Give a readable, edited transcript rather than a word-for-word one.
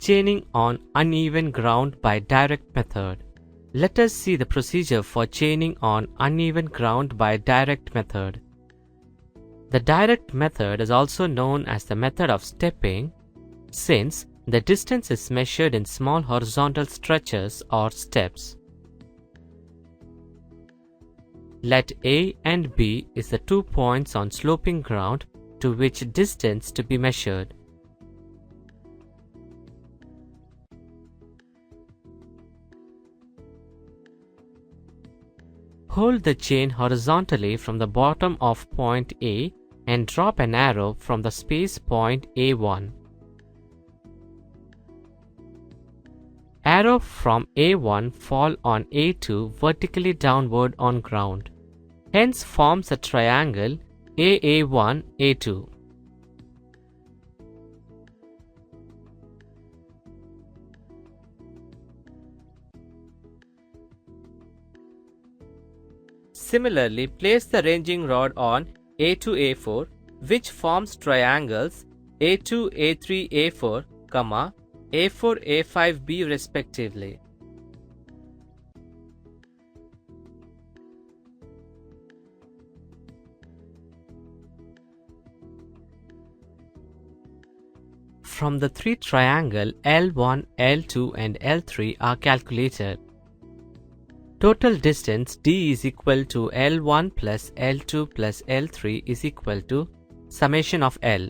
Chaining on uneven ground by direct method. Let us see the procedure for chaining on uneven ground by direct method. The direct method is also known as the method of stepping, since the distance is measured in small horizontal stretches or steps. Let A and B is the 2 points on sloping ground to which distance to be measured. Hold the chain horizontally from the bottom of point A and drop an arrow from the space point A1. Arrow from A1 fall on A2 vertically downward on ground. Hence forms a triangle AA1 A2. Similarly, place the ranging rod on A2 A4, which forms triangles A2 A3 A4, A4 A5B respectively. From the three triangles L1, L2 and L3 are calculated. Total distance D is equal to L1 plus L2 plus L3 is equal to summation of L.